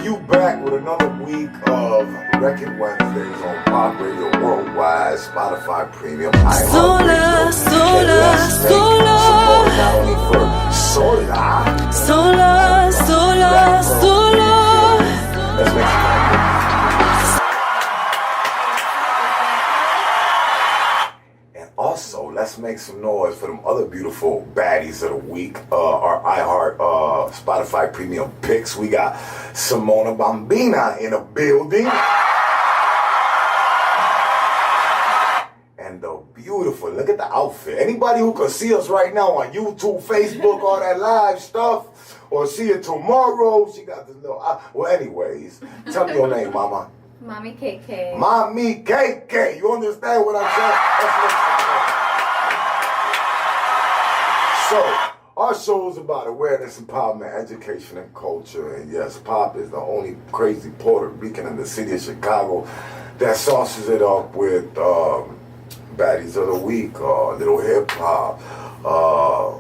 you back with another week of Record Wednesdays on Pop Radio Worldwide, Spotify Premium, iHeartRadio, and let's make some noise not only for Let's make some noise. And also, let's make some noise for them other beautiful baddies of the week. Our iHeart Spotify Premium picks. We got Simona Bambina in a building. And the beautiful, look at the outfit. Anybody who can see us right now on YouTube, Facebook, all that live stuff, or see it tomorrow, she got this little, well anyways, tell me your name, mama. Mommy KK. Mommy KK. You understand what I'm saying? Let's make some noise. So, our show is about awareness, empowerment, education, and culture. And yes, Pop is the only crazy Puerto Rican in the city of Chicago that sauces it up with Baddies of the Week, little hip hop,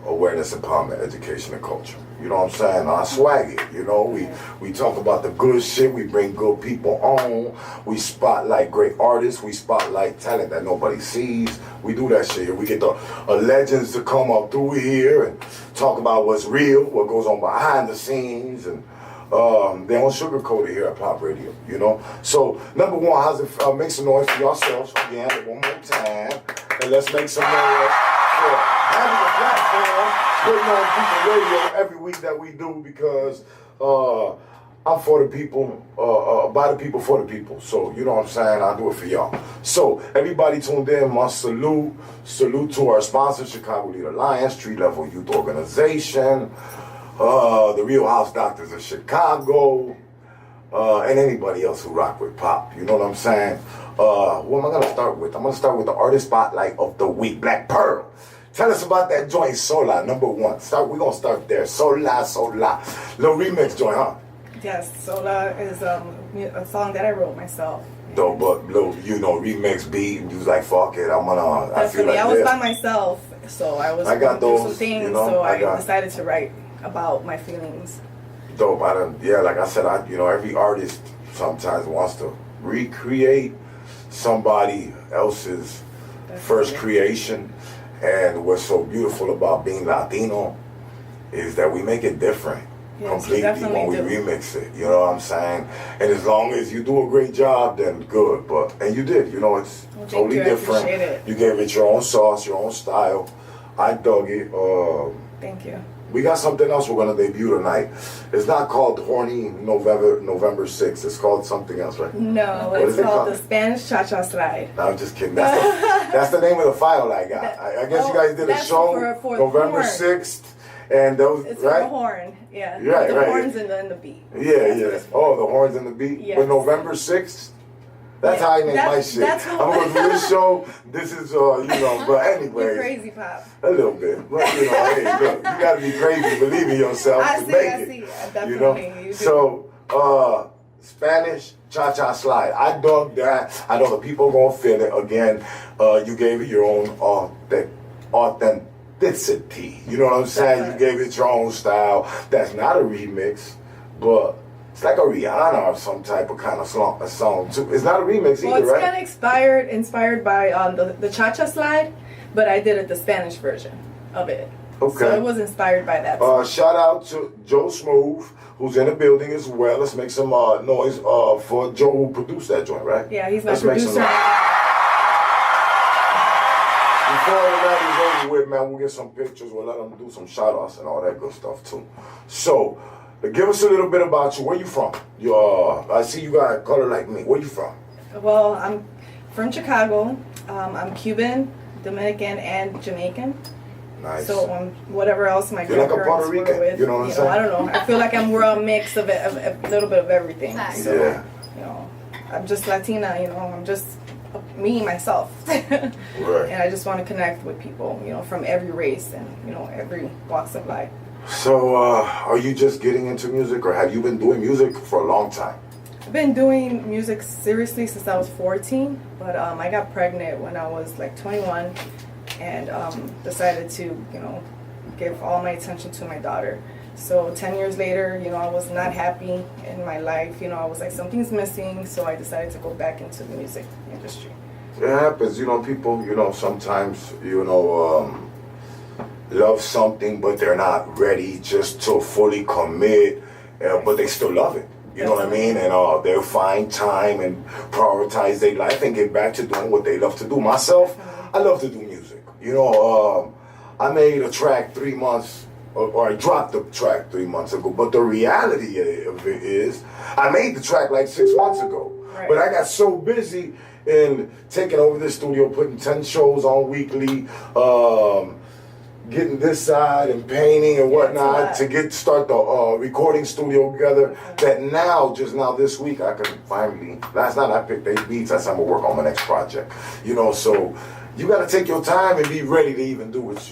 awareness, empowerment, education, and culture. You know what I'm saying? I swag it. You know, we talk about the good shit. We bring good people on. We spotlight great artists. We spotlight talent that nobody sees. We do that shit. We get the legends to come up through here and talk about what's real, what goes on behind the scenes, and they don't sugarcoat it here at Pop Radio. You know. So number one, how's it? Make some noise for yourselves again one more time, and let's make some noise for having a platform. Putting on People Radio every week that we do because I'm for the people, by the people, for the people. So, you know what I'm saying? I do it for y'all. So, everybody tuned in, must salute. Salute to our sponsor, Chicago Lead Alliance, Street Level Youth Organization, the Real House Doctors of Chicago, and anybody else who rock with Pop. You know what I'm saying? What am I going to start with? I'm going to start with the Artist Spotlight of the Week, Black Pearl. Tell us about that joint, Sola, number one. We're going to start there. Sola. Little remix joint, huh? Yes, Sola is a song that I wrote myself. Dope, but little, remix beat, and you was like, fuck it, I'm gonna, I feel like I was by myself, so I was going through some things, so I decided to write about my feelings. Dope, like I said, every artist sometimes wants to recreate somebody else's first creation. And what's so beautiful about being Latino is that we make it different completely when we remix it. You know what I'm saying? And as long as you do a great job, then good. And you did. It's totally different. I appreciate it. You gave it your own sauce, your own style. I dug it. Thank you. We got something else we're going to debut tonight. It's not called Horny November 6th. It's called something else, right? No, it's called the Spanish Cha-Cha Slide. No, I'm just kidding. That's the name of the file I got. I guess you guys did a show for November 6th. And those, it's right? the horn, yeah. Right, the horns and the beat. Yeah. Oh, the horns and the beat? Yes. But November 6th? That's how I name my shit. I'm going to do this show. This is, but anyway. You're crazy, Pop. A little bit. But, hey, look, you got to be crazy, believe in yourself to make it. I see. Definitely. You do. So, Spanish Cha-Cha Slide. I dug that. I know the people are going to feel it. Again, you gave it your own authenticity. You know what I'm saying? You gave it your own style. That's not a remix, but it's like a Rihanna or some type of kind of song too. It's not a remix either, right? Well, it's kind of inspired by the Cha-Cha Slide, but I did the Spanish version of it. Okay. So it was inspired by that. Shout out to Joe Smooth, who's in the building as well. Let's make some noise for Joe, who produced that joint, right? Yeah, he's my Let's make producer. Before the night is over with, man, we'll get some pictures. We'll let them do some shout-outs and all that good stuff, too. So, give us a little bit about you. Where you from? I see you got a color like me. Where you from? Well, I'm from Chicago. I'm Cuban, Dominican, and Jamaican. Nice. So whatever else my You're like a Puerto grandparents Rican, were with, you know what I'm saying? I don't know. I feel like we're a mix of a little bit of everything. So, yeah. I'm just Latina. I'm just me, myself. Right. And I just want to connect with people, from every race and, every walks of life. So, are you just getting into music, or have you been doing music for a long time? I've been doing music seriously since I was 14, but I got pregnant when I was like 21 and decided to, give all my attention to my daughter. So 10 years later, you know, I was not happy in my life. You know, I was like, something's missing. So I decided to go back into the music industry. It happens, you know, people, you know, sometimes, you know, love something, but they're not ready just to fully commit, but they still love it. You know what I mean? And they'll find time and prioritize their life and get back to doing what they love to do. Myself, I love to do music. You know, I made a track 3 months, or I dropped the track 3 months ago. But the reality of it is, I made the track like 6 months ago. Right. But I got so busy in taking over the studio, putting 10 shows on weekly, getting this side and painting and whatnot to start the recording studio together. That now, just now this week, I could finally. Last night I picked 8 beats. I said I'm gonna work on my next project. You know, so you got to take your time and be ready to even do what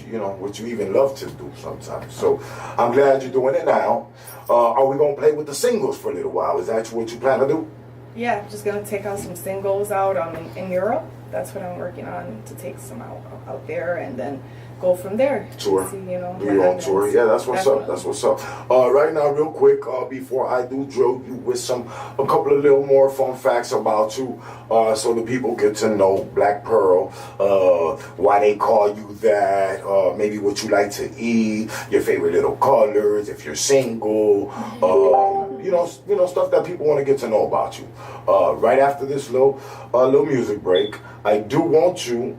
you even love to do sometimes. So I'm glad you're doing it now. Are we gonna play with the singles for a little while? Is that what you plan to do? Yeah, I'm just gonna take out some singles out in Europe. That's what I'm working on, to take some out there and then go from there. Tour. See, you know, do your own tour. Yeah, that's what's Definitely. up. That's what's up. Right now, real quick, before I do drill you with a couple of little more fun facts about you, so the people get to know Black Pearl, why they call you that, maybe what you like to eat, your favorite little colors, if you're single, you know, stuff that people want to get to know about you. Right after this little music break, I do want you.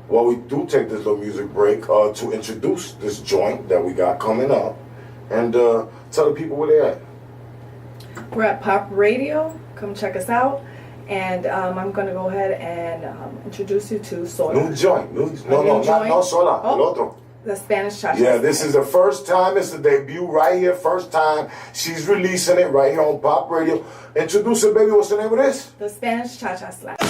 While we do take this little music break, to introduce this joint that we got coming up, and tell the people where they're at. We're at Pop Radio. Come check us out. And I'm going to go ahead and introduce you to Sola. New joint. Not Sola. El otro. The Spanish cha-cha. Yeah, this is the first time. It's the debut right here. First time she's releasing it right here on Pop Radio. Introduce it, baby. What's the name of this? The Spanish cha-cha slap.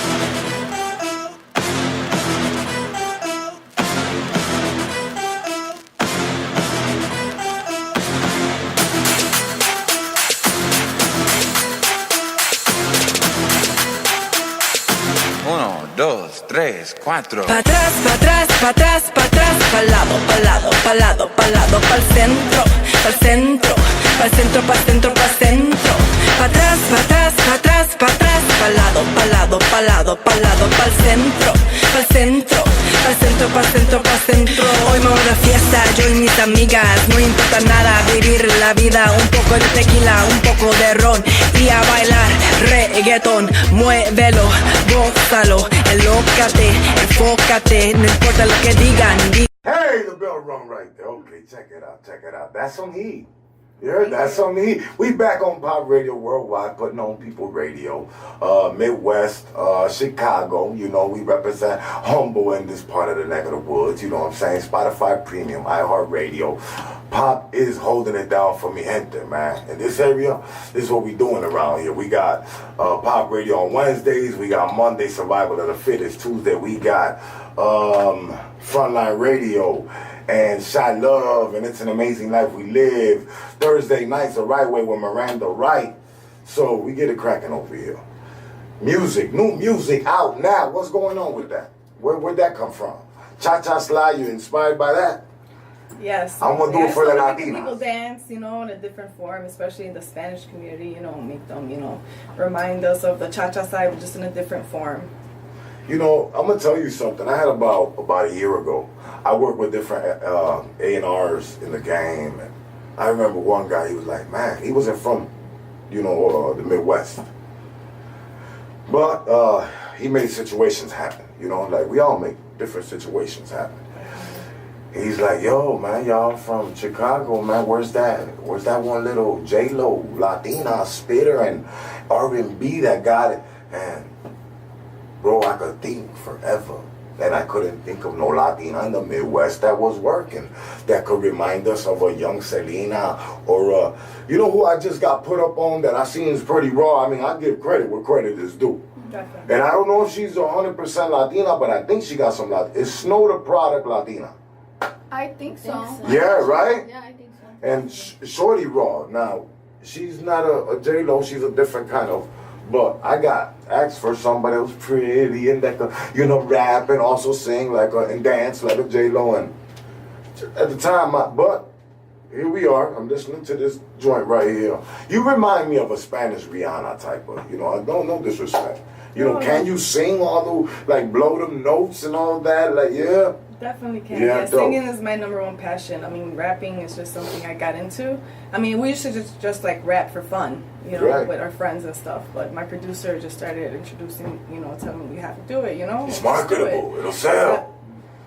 Dos, tres, cuatro. Pa' atrás, pa' atrás, pa' atrás, pa' atrás, pa'l lado, pa'l lado, pa'l lado, pa'l lado, pa'l centro, pa'l centro, pa'l centro, pa'l centro, pa'l centro. Pa' atrás, pa' atrás, pa' atrás, pa' atrás, pa'l lado, pa'l lado, pa'l lado, pa'l lado, pa'l centro, pa'l centro, pa'l centro, pa'l centro, pa'l centro. Hoy me voy de fiesta, yo y mis amigas, no importa nada, vivir la vida, un poco de tequila, un poco de ron y a bailar reggaetón, muévelo, gózalo, elócate, enfócate, no importa lo que digan. Hey, the bell rung right there. Okay, check it out. That's some heat. You heard that? Some heat. We back on Pop Radio Worldwide, putting on People Radio, Midwest, Chicago. You know, we represent humble in this part of the neck of the woods. You know what I'm saying? Spotify Premium, iHeartRadio. Pop is holding it down for me, gente, man. In this area, this is what we doing around here. We got Pop Radio on Wednesdays. We got Monday Survival of the Fittest. Tuesday we got Frontline Radio and Shy Love and It's an Amazing Life We Live. Thursday nights the right way with Miranda Wright. So we get it cracking over here. Music, new music out now. What's going on with that? Where'd that come from? Cha-Cha Slide, you inspired by that? Yes. I'm gonna do it for the Latinas. People dance, you know, in a different form, especially in the Spanish community, you know, make them, you know, remind us of the cha-cha side, but just in a different form. You know, I'm gonna tell you something. I had about a year ago, I worked with different A&Rs in the game, and I remember one guy. He was like, man, he wasn't from, you know, the Midwest, but he made situations happen. You know, like we all make different situations happen. He's like, yo, man, y'all from Chicago, man. Where's that one little J-Lo Latina spitter and R&B that got it? And bro, I could think forever. And I couldn't think of no Latina in the Midwest that was working, that could remind us of a young Selena or, you know who I just got put up on that I seen is pretty raw. I mean, I give credit where credit is due. Definitely. And I don't know if she's 100% Latina, but I think she got some Latina. Is Snow the Product Latina? I think so. Yeah, right? Yeah, I think so. And Shorty Raw. Now, she's not a J-Lo, she's a different kind of. But I got asked for somebody who's pretty and that could, you know, rap and also sing like and dance like a J-Lo. And at the time, but here we are. I'm listening to this joint right here. You remind me of a Spanish Rihanna type of, I don't know disrespect. Can you sing all the, like, blow them notes and all that? Like, yeah. Definitely can. Yeah, Yeah, singing is my number one passion. I mean, rapping is just something I got into. I mean, we used to just like rap for fun, Right. with our friends and stuff. But my producer just started introducing, telling me we have to do it, It's Just do marketable. It'll sell.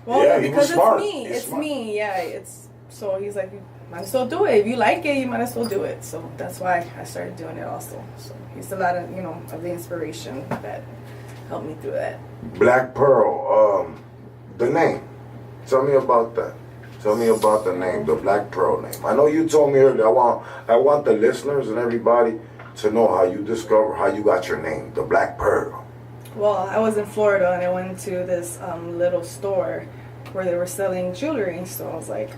Well, Yeah, he was because smart. it's me. He's It's smart. me. Yeah, so he's like, you might as well do it. If you like it, you might as well do it. So that's why I started doing it also. So he's a lot of, of the inspiration that helped me through that. Black Pearl, the name. Tell me about that. Tell me about the name, the Black Pearl name. I know you told me earlier. I want the listeners and everybody to know how you got your name, the Black Pearl. Well, I was in Florida and I went to this little store where they were selling jewelry. So I was like,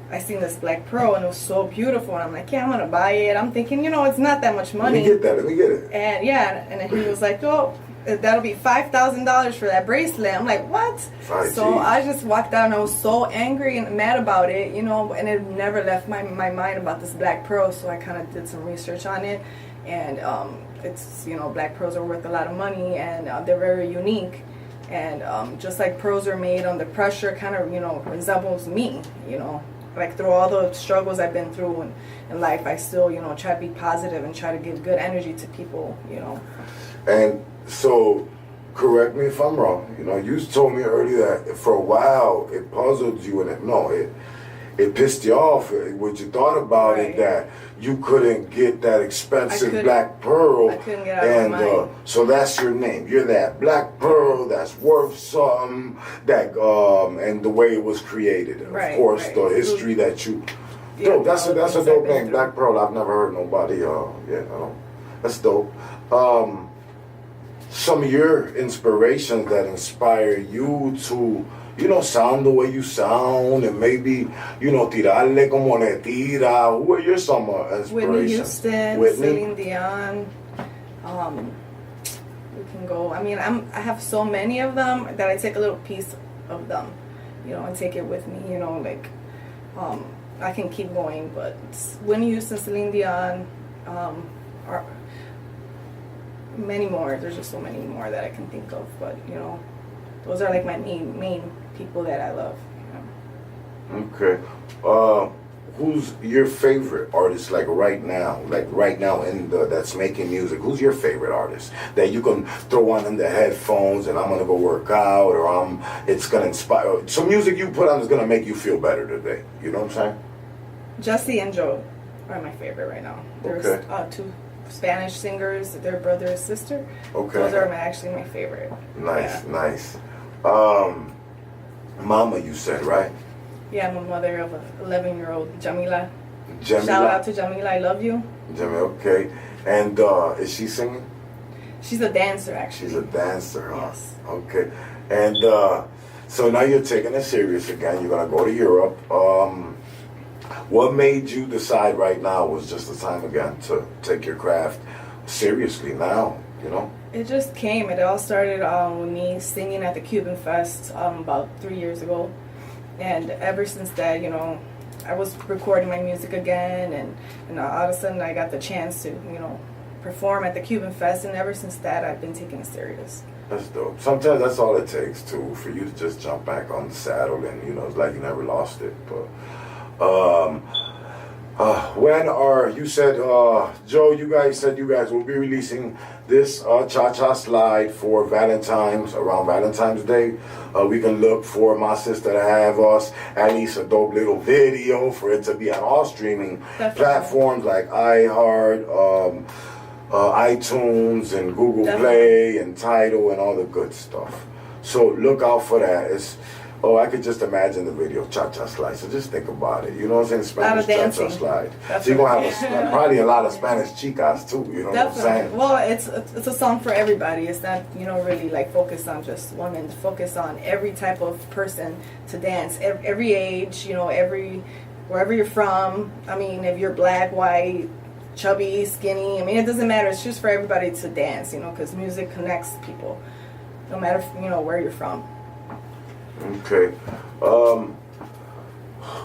I seen this Black Pearl and it was so beautiful. And I'm like, yeah, I'm gonna buy it. I'm thinking, it's not that much money. Let me get that. Let me get it. And yeah, and he was like, oh, that'll be $5,000 for that bracelet. I'm like, what? So I just walked out and I was so angry and mad about it, and it never left my mind about this Black Pearl. So I kind of did some research on it, and it's, Black pearls are worth a lot of money, and they're very unique. And just like pearls are made under pressure, kind of, resembles me, Like through all the struggles I've been through in life, I still, try to be positive and try to give good energy to people, And so, correct me if I'm wrong. You told me earlier that for a while it puzzled you, and it pissed you off. What you thought about it, that you couldn't get that expensive Black Pearl, I couldn't get out of my mind. So that's your name. You're that Black Pearl that's worth something. That and the way it was created, of course, the history that you. Dope. That's a dope name, Black Pearl. I've never heard nobody. That's dope. Some of your inspirations that inspire you to, sound the way you sound, and maybe, tirarle como le tira. Who are your some inspirations? Whitney Houston, Celine Dion. We can go. I mean, I have so many of them that I take a little piece of them, and take it with me. I can keep going, but Whitney Houston, Celine Dion, are many more. There's just so many more that I can think of, but those are like my main people that I love. Okay. Who's your favorite artist, like right now that's making music? Who's your favorite artist that you can throw on in the headphones and I'm gonna go work out, or it's gonna inspire? Some music you put on is gonna make you feel better today. You know what I'm saying? Jesse and Joe are my favorite right now. There's two Spanish singers, their brother and sister. Okay. Those are actually my favorite. Nice. Mama, you said, right? Yeah, I'm a mother of an 11-year-old, Jamila. Jamila. Shout out to Jamila, I love you. Jamila, okay. And is she singing? She's a dancer, actually. She's a dancer, huh? Yes. Okay. And so now you're taking it serious again. You're going to go to Europe. What made you decide right now was just the time again to take your craft seriously now, It just came. It all started with me singing at the Cuban Fest about 3 years ago. And ever since that, I was recording my music again. And all of a sudden I got the chance to, perform at the Cuban Fest. And ever since that, I've been taking it serious. That's dope. Sometimes that's all it takes, too, for you to just jump back on the saddle and, it's like you never lost it. But you said, Joe, you guys said you guys will be releasing this cha-cha slide for around Valentine's Day. We can look for my sister to have us at least a dope little video for it to be on all streaming platforms like iHeart, iTunes, and Google Play, and Tidal, and all the good stuff. So look out for that. I could just imagine the video, Cha-Cha Slide. So just think about it. You know what I'm saying? Spanish Cha-Cha Slide. So you're going to have probably a lot of Spanish chicas, too. You know what I'm saying? Well, it's a song for everybody. It's not, really like focused on just women. It's focused on every type of person to dance. Every age, wherever you're from. I mean, if you're black, white, chubby, skinny. I mean, it doesn't matter. It's just for everybody to dance, because music connects people. No matter, where you're from. Okay.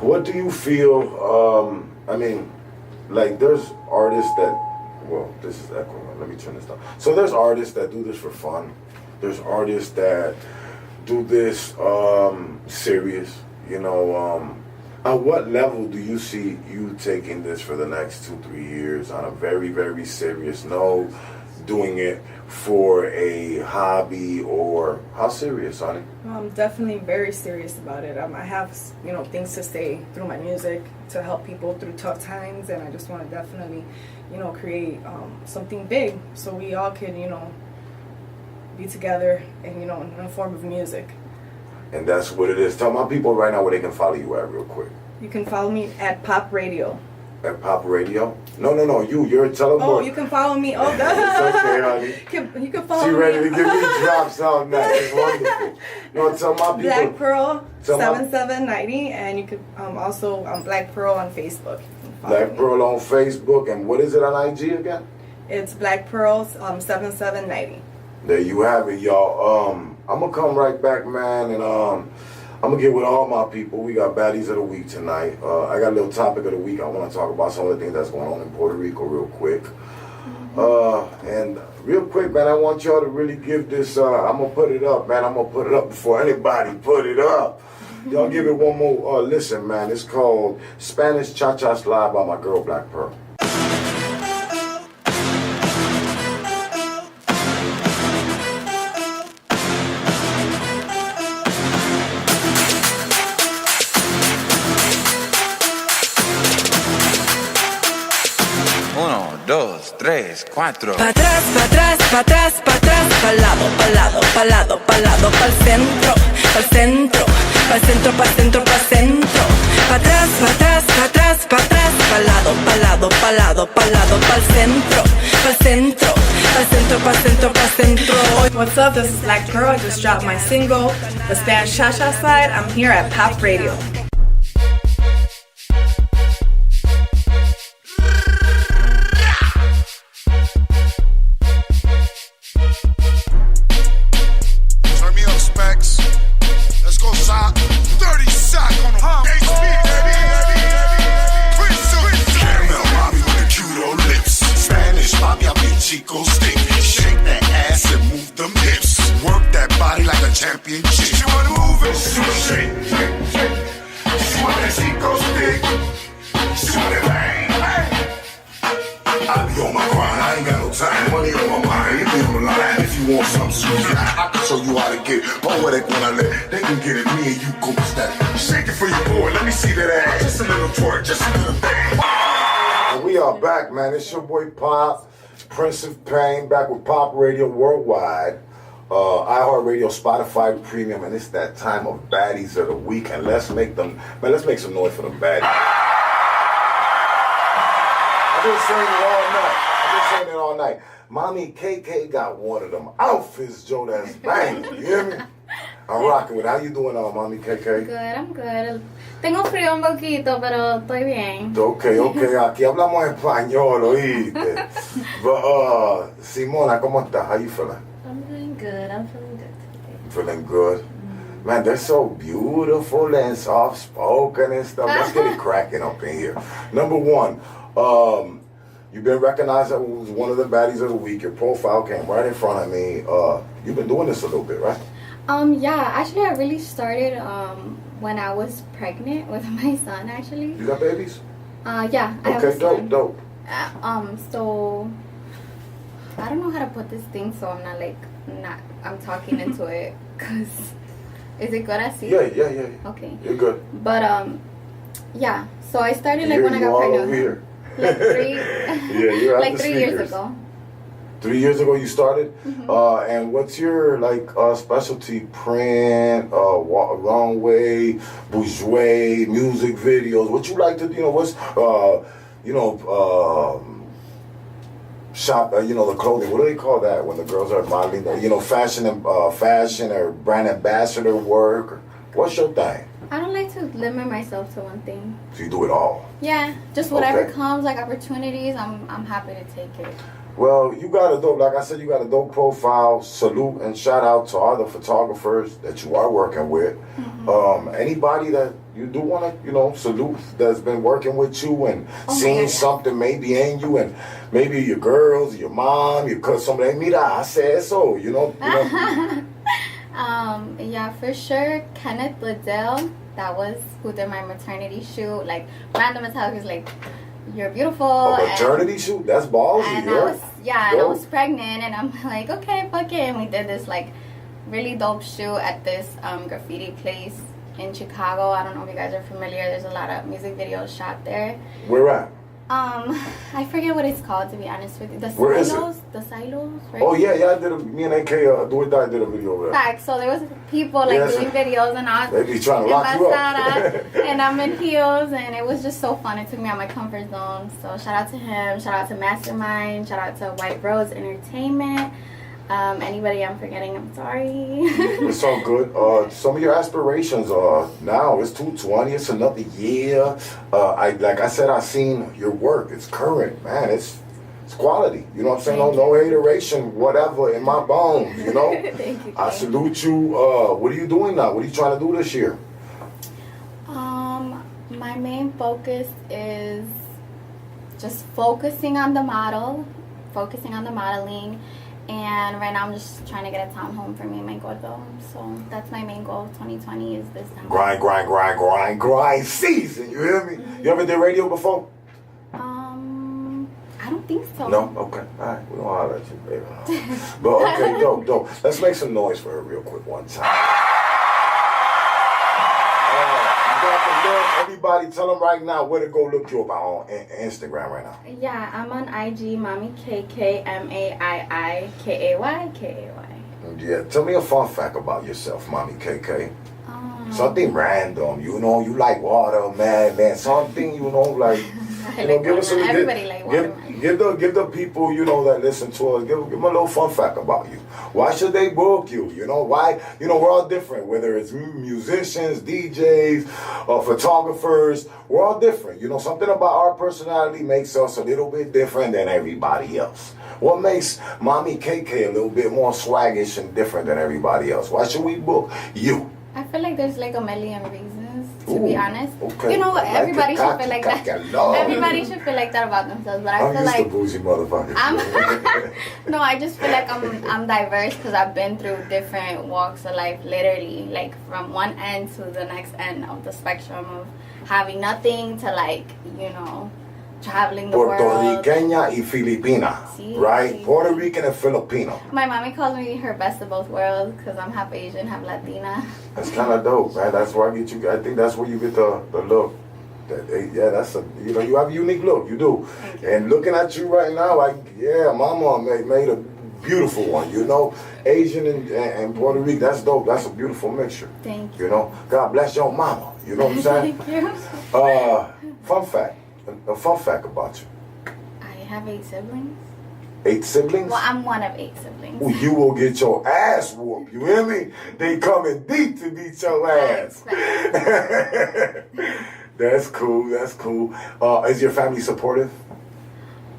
What do you feel? I mean, like there's artists that, well, this is echoing. Let me turn this down. So there's artists that do this for fun. There's artists that do this serious. You know, at what level do you see you taking this for the next 2-3 years on a very, very serious note? Doing it for a hobby, or how serious, honey? I'm definitely very serious about it. I have, things to say through my music to help people through tough times, and I just want to definitely, create something big so we all can, be together and, in a form of music. And that's what it is. Tell my people right now where they can follow you at real quick. You can follow me at Pop Radio. At Pop Radio? No, you're telling me. Oh, you can follow me. Oh, that's okay, honey. You can follow me. She ready to give me drops all night. It's wonderful. Tell my people. Black Pearl 7790, and you can also Black Pearl on Facebook. Black Pearl on Facebook, and what is it on IG again? It's Black Pearl 7790. There you have it, y'all. I'm gonna come right back, man, and I'm gonna get with all my people. We got Baddies of the Week tonight. I got a little topic of the week. I want to talk about some of the things that's going on in Puerto Rico real quick. And real quick, man, I want y'all to really give this, I'm gonna put it up, man. I'm gonna put it up before anybody put it up. Y'all give it one more listen, man. It's called Spanish Cha-Cha Slide by my girl Black Pearl. Uno, dos, tres, cuatro. Pa' atrás, pa' atrás, pa' atrás, pa' atrás, pa'l lado, pa'l lado, pa'l lado, pa'l lado, pa'l centro, pa'l centro, pa'l centro, pa'l centro, pa'l centro. Pa' atrás, pa' atrás, pa' atrás, pa' atrás, pa'l lado, pa'l lado, pa'l lado, pa'l lado, pa'l centro, pa'l centro, pa'l centro, pa'l centro, pa'l centro. What's up? This is Black Pearl. I just dropped my single, The Spanish Cha-Cha Slide. I'm here at Pop Radio. Championship. She wanna move it, she wanna shake, shake, shake. She want that Chico stick. She want that bang, bang. I be on my grind, I ain't got no time. Money on my mind, you be on the line. If you want something sweet, I can show you how to get poetic when I let. They can get it, me and you go stack. Shake it for your boy, let me see that ass. Just a little twerk, just a little thing. And we are back, man. It's your boy Pop, Prince of Pain, back with Pop Radio Worldwide. iHeartRadio, Spotify Premium, and it's that time of Baddies of the Week, and let's make some noise for them baddies. I've been saying it all night. Mommy KK got one of them outfits, Joe, that's bang. You hear me? I'm rocking with it. How you doing, Mommy KK? Good, I'm good. Tengo frío un poquito, pero estoy bien. Okay, aquí hablamos español, oíste. But, Simona, ¿cómo estás? How you feeling? I'm doing good. I'm feeling good today. Feeling good? Man, they're so beautiful and soft-spoken and stuff. Let's get it cracking up in here. Number one, you've been recognized as one of the Baddies of the Week. Your profile came right in front of me. You've been doing this a little bit, right? Yeah, actually I really started when I was pregnant with my son, actually. You got babies? Yeah, I have a Okay, son. dope. So I don't know how to put this thing, so I'm I'm talking into it, cause is it good? I see. Yeah. Okay. You're good. But yeah. So I started when I got pregnant. Here. Like three. You're like 3 years ago. 3 years ago you started. Mm-hmm. And what's your specialty? Print, wrong way, bourgeois, music videos. What you like to shop, the clothing. What do they call that when the girls are modeling? Fashion or brand ambassador work. What's your thing? I don't like to limit myself to one thing. So you do it all. Yeah, just whatever comes, like opportunities. I'm happy to take it. Well, you got a dope, like I said, you got a dope profile. Salute and shout out to all the photographers that you are working with. Mm-hmm. Anybody that you do want to, salute that's been working with you and seen something maybe in you, and maybe your girls, your mom, your cousin, somebody, mira, I said so, Yeah, for sure. Kenneth Liddell, that was who did my maternity shoot. Like, random as hell, he was like, you're beautiful. A maternity shoot? That's ballsy, and I was pregnant, and I'm like, okay, fuck it. And we did this, like, really dope shoot at this graffiti place in Chicago. I don't know if you guys are familiar. There's a lot of music videos shot there. Where at? I forget what it's called, to be honest with you. Where Silos? is it? The Silos? Right? Oh, yeah, me and AK, Do It Die did a video over there. Fact. So there was people doing videos, and I was they be trying to lock you up. and I'm in heels, and it was just so fun. It took me out of my comfort zone. So shout out to him, shout out to Mastermind, shout out to White Rose Entertainment. Anybody I'm forgetting, I'm sorry. It's all good. Some of your aspirations are now it's 220. It's another year. Like I said, I seen your work. It's current, man. It's quality. You know what I'm saying? No hateration, whatever in my bones. Thank you. I salute you. What are you doing now? What are you trying to do this year? My main focus is just focusing on the modeling. And right now I'm just trying to get a townhome for me and my gordo. So that's my main goal. 2020 is this time. Grind season. You hear me? You ever did radio before? I don't think so. No? Okay. All right. We don't holler at you, baby. But okay, dope. Let's make some noise for her real quick one time. Everybody, tell them right now where to go look you up on Instagram right now. Yeah, I'm on IG, Mommy KK, MAIIKAY. Yeah, tell me a fun fact about yourself, Mommy KK. Something random, you like water, man. Something, like. Give us some. Everybody like water. Give the people, that listen to us. Give them a little fun fact about you. Why should they book you? Why? We're all different. Whether it's musicians, DJs, photographers, we're all different. Something about our personality makes us a little bit different than everybody else. What makes Mommy KK a little bit more swaggish and different than everybody else? Why should we book you? I feel like there's like a million reasons, to be honest. Okay. Everybody should feel like that. Everybody should feel like that about themselves. But I feel like I'm used to bougie motherfuckers. No, I just feel like I'm diverse because I've been through different walks of life, literally, like from one end to the next end of the spectrum of having nothing to traveling the world. Puertorriqueña y Filipina, right? Sí. Puerto Rican and Filipino. My mommy calls me her best of both worlds because I'm half Asian, half Latina. That's kind of dope, man. That's where I think that's where you get the look. That's you have a unique look. You do. And looking at you right now, Mama made a beautiful one. Asian and Puerto Rican. That's dope. That's a beautiful mixture. Thank you. God bless your mama. You know what I'm saying? Thank you. Fun fact. A fun fact about you. I have 8 siblings. 8 siblings? Well, I'm one of 8 siblings. Ooh, you will get your ass whooped. You hear me? They coming deep to beat your ass. That's cool. Is your family supportive?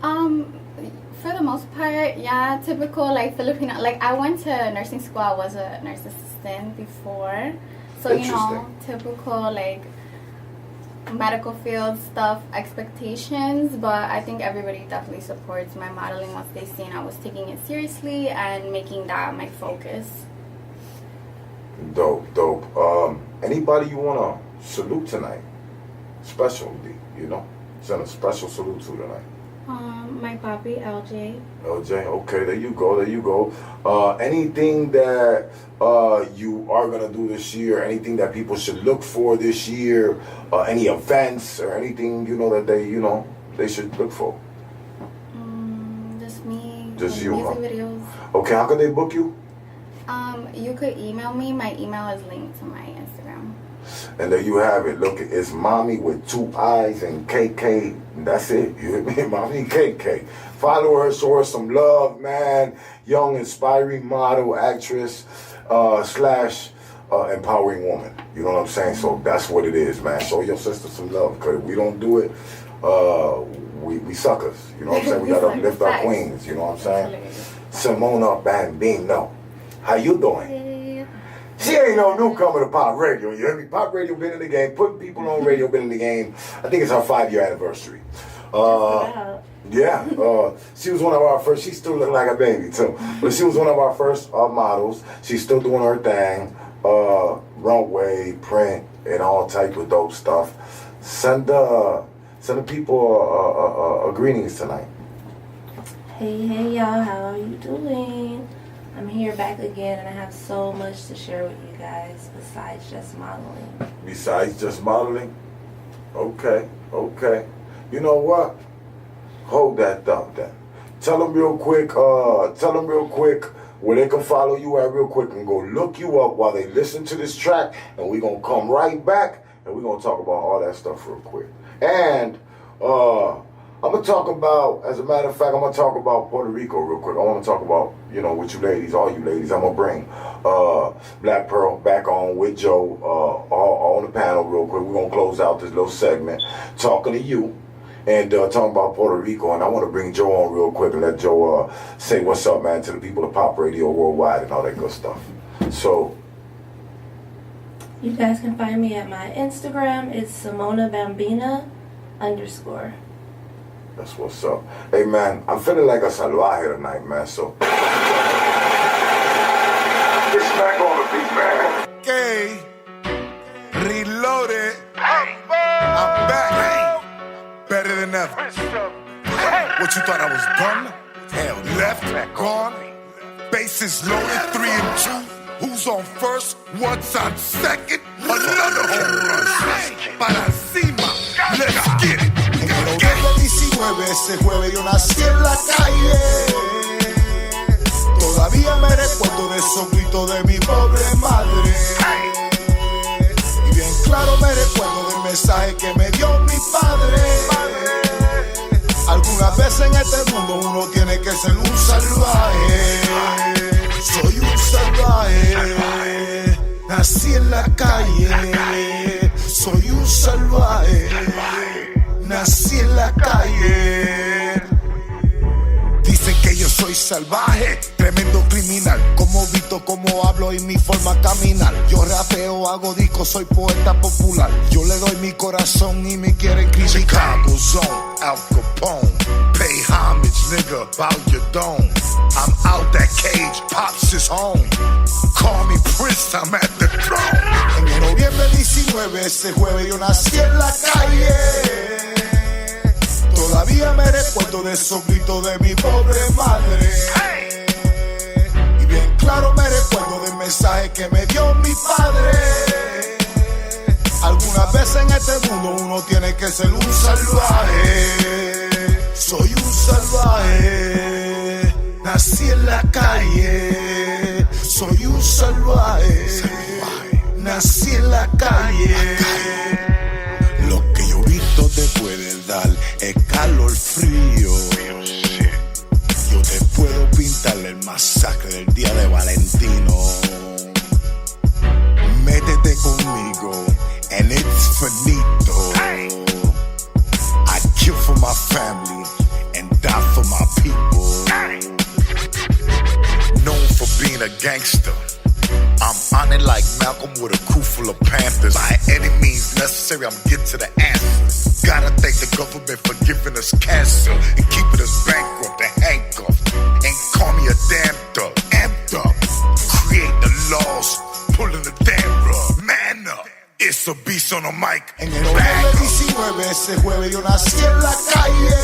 For the most part, yeah. Typical Filipino. I went to nursing school. I was a nurse assistant before. So typical medical field stuff, expectations, but I think everybody definitely supports my modeling once they seen I was taking it seriously and making that my focus. Dope. Anybody you wanna salute tonight? Specialty, send a special salute to tonight. My papi, LJ. LJ, okay, there you go. Anything that you are gonna do this year? Anything that people should look for this year? Any events or anything that they should look for? Just me. Just you. Music videos. Okay, how can they book you? You could email me. My email is linked to my Instagram. And there you have it. Look, it's Mommy with 2 eyes and KK. That's it. You hear me? Mommy KK. Follow her, show her some love, man. Young, inspiring model, actress, / empowering woman. You know what I'm saying? So that's what it is, man. Show your sister some love. Because if we don't do it, we suckers. You know what I'm saying? We got to lift our queens. You know what I'm saying? Simona Bambino. How you doing? Hey. She ain't no newcomer to pop radio. You hear me? Pop radio been in the game. Putting people on radio been in the game. I think it's our 5-year anniversary. Yeah. She was one of our first. She still look like a baby too. But she was one of our first models. She's still doing her thing. Runway, print, and all type of dope stuff. Send the people greetings tonight. Hey y'all, how are you doing? I'm here back again, and I have so much to share with you guys besides just modeling. Besides just modeling? Okay. You know what? Hold that thought then. Tell them real quick where they can follow you at real quick and go look you up while they listen to this track, and we're going to come right back and we're going to talk about all that stuff real quick. And I'm going to talk about, as a matter of fact, I'm going to talk about Puerto Rico real quick. I want to talk about, with you ladies, all you ladies. I'm going to bring Black Pearl back on with Joe on the panel real quick. We're going to close out this little segment talking to you and talking about Puerto Rico. And I want to bring Joe on real quick and let Joe say what's up, man, to the people of Pop Radio Worldwide and all that good stuff. So, you guys can find me at my Instagram. It's SimonaBambina_. That's what's up. Hey, man, I'm feeling like a salvaje tonight, man, so. Get smack on the beat, man. Okay, reloaded. I'm back. Better than ever. What you thought I was done? Hell, left, gone. Bases loaded, 3 and 2. Who's on first? What's on second? Another home run. Para encima. Let's get it. En el 19, ese jueves yo nací en la calle. Todavía me recuerdo de esos gritos de mi pobre madre. Y bien claro me recuerdo del mensaje que me dio mi padre. Algunas veces en este mundo uno tiene que ser un salvaje. Soy un salvaje. Nací en la calle. Soy un salvaje. Nací en la calle. Dicen que yo soy salvaje, tremendo criminal. Como visto, como hablo y mi forma de caminar. Yo rapeo, hago discos, soy poeta popular. Yo le doy mi corazón y me quieren criticar. Chicago zone, Al Capone. Pay homage, nigga, bow your dome. I'm out that cage, Pops is home. Call me Prince, I'm at the throne. En el noviembre 19, ese jueves yo nací en la calle. Todavía me recuerdo de esos gritos de mi pobre madre. Y bien claro me recuerdo del mensaje que me dio mi padre. Algunas veces en este mundo uno tiene que ser un salvaje. Soy un salvaje. Nací en la calle. Soy un salvaje. Nací en la calle. Lo que yo he visto te puede dar es calor frío. Yo te puedo pintar el masacre del día de Valentino. Métete conmigo and it's finito. I kill for my family and die for my people. Known for being a gangster, I'm on it like Malcolm with a crew full of Panthers. By any means necessary, I'm getting to the answer. Gotta thank the government for giving us cancer and keeping us bankrupt and handcuffed. Ain't call me a damn thug, amped up. Create the laws, pulling the damn rug. Man up, it's a beast on the mic. En el noviembre 19, ese jueves yo nací en la calle.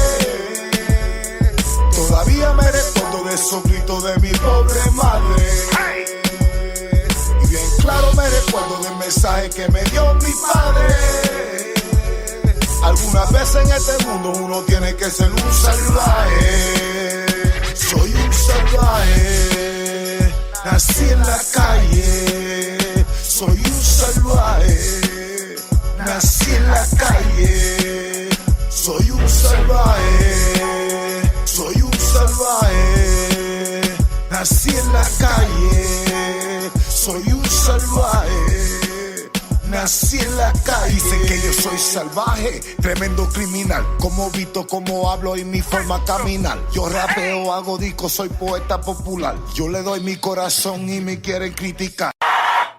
Todavía me recuerdo de esos gritos de mi pobre madre. Y bien claro me recuerdo del mensaje que me dio mi padre. Algunas veces en este mundo uno tiene que ser un salvaje. Soy un salvaje. Nací en la calle. Soy un salvaje. Nací en la calle. Soy un salvaje. Soy un salvaje. Nací en la calle. Soy un salvaje. Nací en la calle. Dicen que yo soy salvaje, tremendo criminal. Como visto, como hablo y mi forma de caminar. Yo rapeo, hago discos, soy poeta popular. Yo le doy mi corazón y me quieren criticar.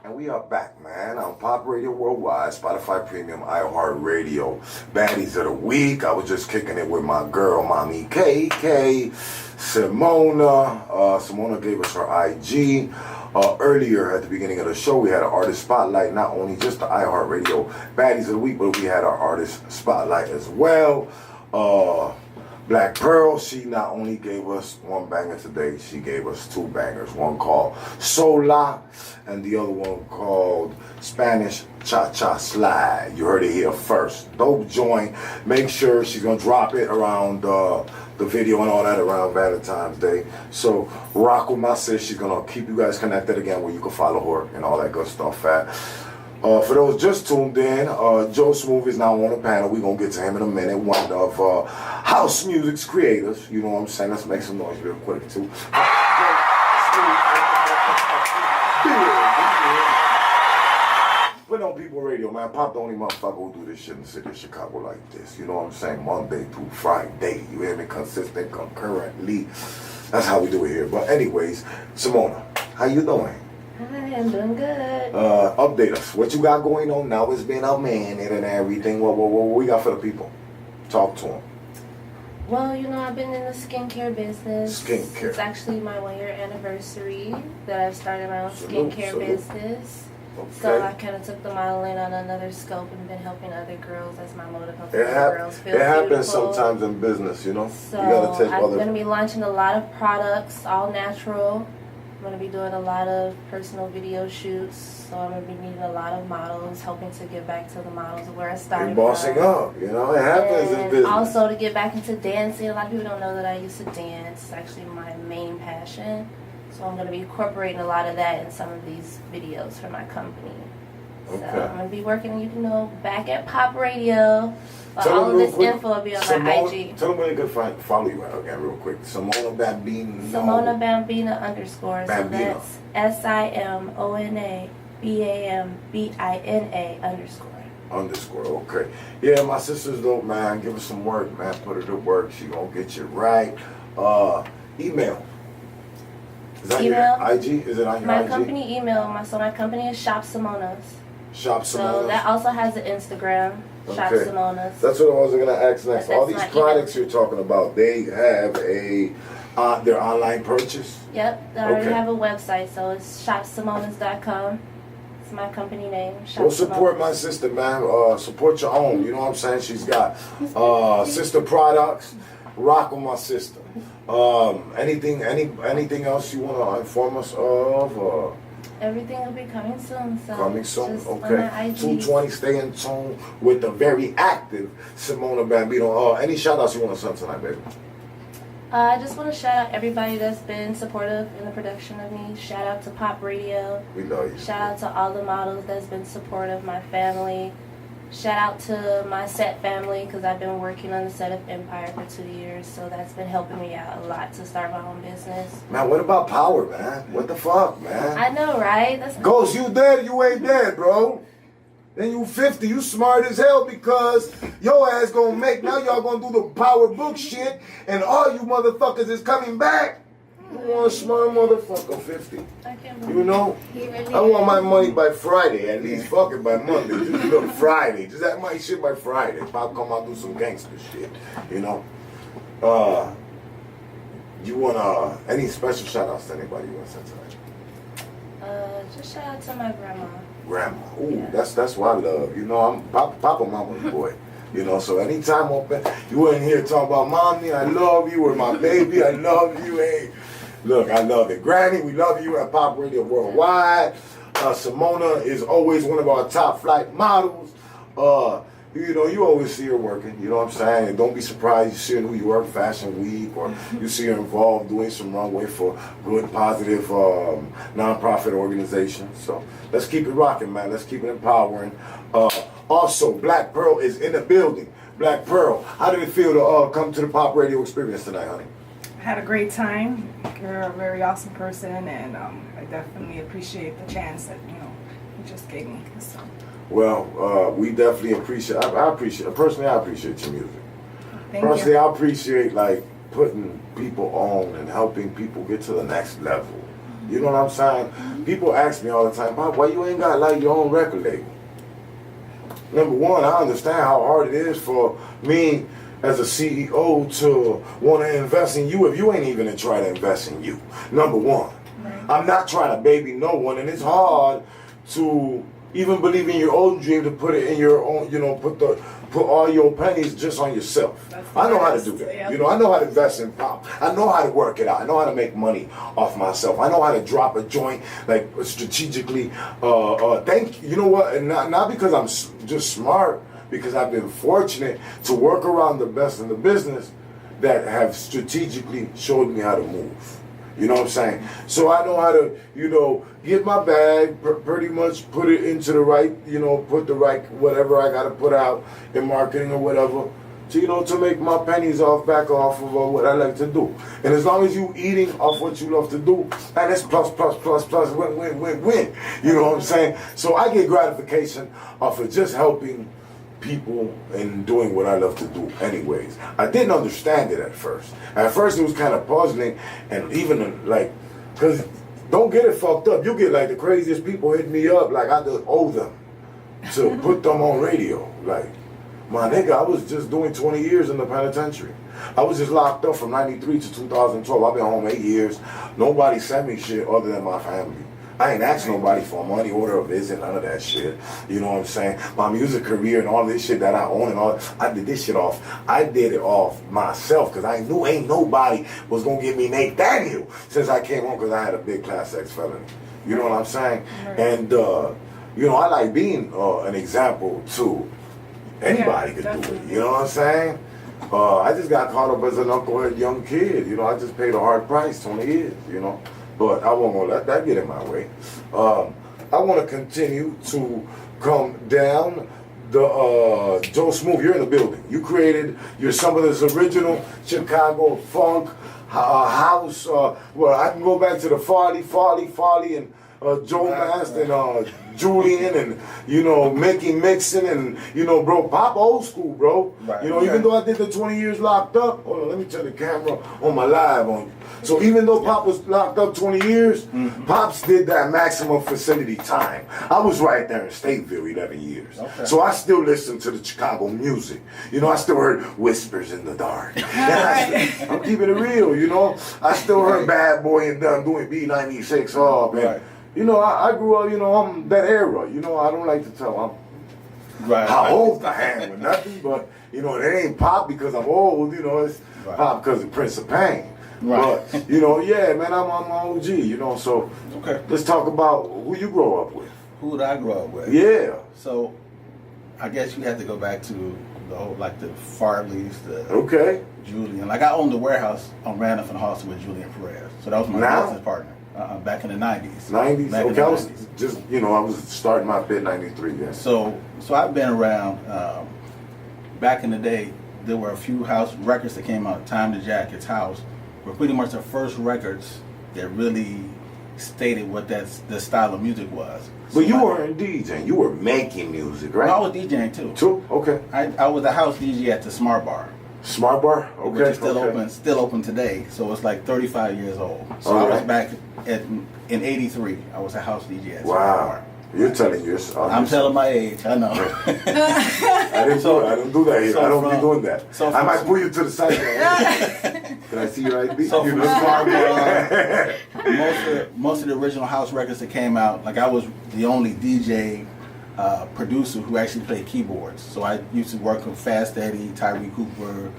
And we are back, man, on Pop Radio Worldwide, Spotify Premium, iHeartRadio. Baddies of the Week. I was just kicking it with my girl, Mommy KK, Simona. Simona gave us her IG. Earlier at the beginning of the show, we had an artist spotlight, not only just the iHeartRadio Baddies of the Week, but we had our artist spotlight as well. Black Pearl, she not only gave us one banger today, she gave us two bangers. One called Sola, and the other one called Spanish Cha-Cha Slide. You heard it here first. Dope joint. Make sure she's going to drop it around the video and all that around Valentine's Day. So rock with my sis. She's going to keep you guys connected again where you can follow her and all that good stuff. For those just tuned in, Joe Smooth is now on the panel. We're going to get to him in a minute. One of house music's creators. You know what I'm saying? Let's make some noise real quick, too. Put on People Radio, man. Pop the only motherfucker who do this shit in the city of Chicago like this. You know what I'm saying? Monday through Friday. You hear me? Consistent, concurrently. That's how we do it here. But anyways, Simona, how you doing? Hi, I'm doing good. Update us. What you got going on now? It's been a minute and everything. What we got for the people? Talk to them. Well, you know, I've been in the skincare business. Skincare. It's actually my 1-year anniversary that I've started my own skincare business. Okay. So I kind of took the modeling on another scope and been helping other girls as my motive helping other girls feel It happens beautiful. sometimes in business, you know. So you gotta take I'm going to be launching a lot of products, all natural. I'm going to be doing a lot of personal video shoots. So I'm going to be meeting a lot of models, hoping to get back to the models where I started. You're bossing up, you know. It happens in business. Also to get back into dancing. A lot of people don't know that I used to dance. It's actually my main passion. So I'm going to be incorporating a lot of that in some of these videos for my company. Okay. So I'm going to be working, you can know, back at Pop Radio. All of this info will be on my IG. Tell them where they can follow you at again real quick. Simona Bambino. Simona Bambina _. Bambino. So that's SIMONABAMBINA _. Okay. Yeah, my sister's dope, man. Give her some work, man. Put her to work. She gonna get you right. Email. Is that Email? your IG? Is it on your My IG? company email, my company is Shop Simona's. Shop Simona's. So that also has an Instagram, Shop Okay. Simona's. That's what I was gonna ask next. But All that's these my products you're talking about, they have their online purchase. Yep, they already Okay. have a website, so it's shopsimonas.com. It's my company name. Shop Well, support Simonas. my sister, man. Support your own. You know what I'm saying? She's got sister products. Rock with my sister. Anything else you want to inform us of? Everything will be coming soon. So Coming soon, just on okay. my IG. 220, stay in tune with the very active Simona Bambino. Any shout outs you want to send tonight, baby? I just want to shout out everybody that's been supportive in the production of me. Shout out to Pop Radio. We love you. Shout out to all the models that's been supportive, my family. Shout out to my set family because I've been working on the set of Empire for 2 years, so that's been helping me out a lot to start my own business. Man, what about power, man? What the fuck, man? I know, right? That's Ghost, you dead, you ain't dead, bro. Then you 50, you smart as hell because your ass gonna make, now y'all gonna do the power book shit and all you motherfuckers is coming back. You want a smart motherfucker, 50. I can't You know? He really I want my money by Friday, at least fuck it by Monday. Just look Friday. Just have my shit by Friday. Pop come out do some gangster shit. You know? You want any special shout outs to anybody you want to send tonight? just shout out to my grandma. Grandma. Ooh, Yeah. that's what I love. You know, I'm Papa Mama's boy. You know, so anytime you in here talking about mommy, I love you, or my baby, I love you. Hey, look, I love it. Granny, we love you at Pop Radio Worldwide. Simona is always one of our top flight models. You know, you always see her working, you know what I'm saying? And don't be surprised you see her in New York Fashion Week, or you see her involved doing some runway for good, positive non-profit organizations. So let's keep it rocking, man. Let's keep it empowering. Also, Black Pearl is in the building. Black Pearl, how did it feel to come to the Pop Radio experience tonight, honey? I had a great time. You're a very awesome person, and I definitely appreciate the chance that you just gave me. So. Well, we definitely appreciate. I appreciate personally. I appreciate your music. Thank Personally, you. I appreciate like putting people on and helping people get to the next level. You know what I'm saying? People ask me all the time, Pop, why you ain't got like your own record label? Number one, I understand how hard it is for me as a CEO to want to invest in you if you ain't even to try to invest in you. Number one. I'm not trying to baby no one, and it's hard to even believe in your own dream to put it in your own, put all your pennies just on yourself. I know how to do that. Yeah. I know how to invest in pop. I know how to work it out. I know how to make money off myself. I know how to drop a joint like strategically. You know what? And not because I'm just smart, because I've been fortunate to work around the best in the business that have strategically showed me how to move. You know what I'm saying? So I know how to, get my bag, pretty much put it into the right, put the right whatever I got to put out in marketing or whatever, to make my pennies back off of what I like to do. And as long as you eating off what you love to do, and it's plus, win. You know what I'm saying? So I get gratification off of just helping people and doing what I love to do anyways. I didn't understand it at first. At first it was kind of puzzling, and even because don't get it fucked up. You get like the craziest people hit me up like I just owe them to put them on radio. Like, my nigga, I was just doing 20 years in the penitentiary. I was just locked up from 93 to 2012. I've been home 8 years. Nobody sent me shit other than my family. I ain't asked nobody for a money order or visit, none of that shit. You know what I'm saying? My music career and all this shit that I own and all, I did this shit off. I did it off myself because I knew ain't nobody was going to give me Nate Daniel since I came home because I had a big Class X felony. You know what I'm saying? Right. And, I like being an example to anybody could do it. You know what I'm saying? I just got caught up as an knucklehead young kid. I just paid a hard price, 20 years, But I won't gonna let that get in my way. I want to continue to come down the Joe Smooth. You're in the building. You created some of this original Chicago funk house. Well, I can go back to the Farley, and Joe Mast and Julian and Mickey Mixon and bro, Pop old school, bro. Right. Even though I did the 20 years locked up. Hold on, let me turn the camera on my live on you. So even though Pop was locked up 20 years, Pops did that maximum facility time. I was right there in Stateville 11 years. Okay. So I still listen to the Chicago music. I still heard Whispers in the Dark. I'm keeping it real, I still heard Bad Boy and Done doing B96. Oh, man. Right. I grew up, I'm that era. I don't like to tell how old I am or nothing, but, it ain't Pop because I'm old, it's Pop because of Prince of Pain. Right. But, yeah, man, I'm OG, so okay. Let's talk about who you grow up with. Who did I grow up with? Yeah. So, I guess you have to go back to the whole, the Farleys, Julian. I owned the warehouse on Randolph and Halston with Julian Perez. So that was my business partner. Back in the 90s. 90s? Okay, I was just, I was starting my bit 93, yeah. So I've been around, back in the day, there were a few house records that came out. Time to Jacket's House were pretty much the first records that really stated what the style of music was. But you weren't DJing, you were making music, right? I was DJing too. Too? Okay. I was a house DJ at the Smart Bar. Smart Bar? Okay. Which is still open today. So it's 35 years old. So I was back in 83. I was a house DJ at Smart Bar. You're telling yourself. I'm telling my age. I know. I didn't do that here. I don't be doing that. So I might pull you to the side. Can I see your ID? So from Smart Bar, most of the original house records that came out, I was the only DJ producer who actually played keyboards. So I used to work with Fast Eddie, Tyree Cooper,